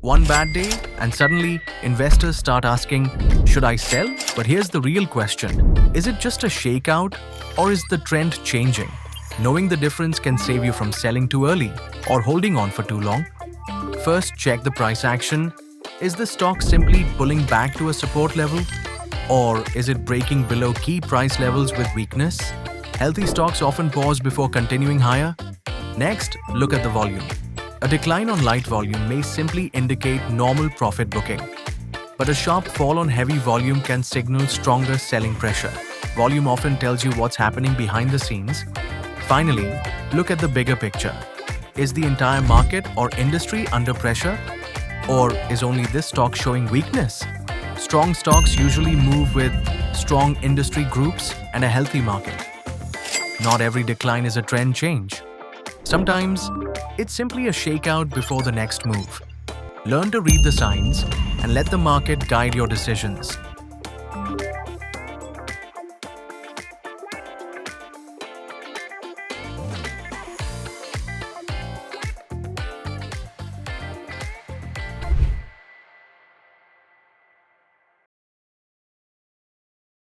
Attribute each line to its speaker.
Speaker 1: One bad day, and suddenly investors start asking, should I sell? But here's the real question. Is it just a shakeout, or is the trend changing? Knowing the difference can save you from selling too early or holding on for too long. First, check the price action. Is the stock simply pulling back to a support level? Or is it breaking below key price levels with weakness? Healthy stocks often pause before continuing higher. Next, look at the volume. A decline on light volume may simply indicate normal profit booking, but a sharp fall on heavy volume can signal stronger selling pressure. Volume often tells you what's happening behind the scenes. Finally, look at the bigger picture. Is the entire market or industry under pressure? Or is only this stock showing weakness? Strong stocks usually move with strong industry groups and a healthy market. Not every decline is a trend change. Sometimes, it's simply a shakeout before the next move. Learn to read the signs and let the market guide your decisions.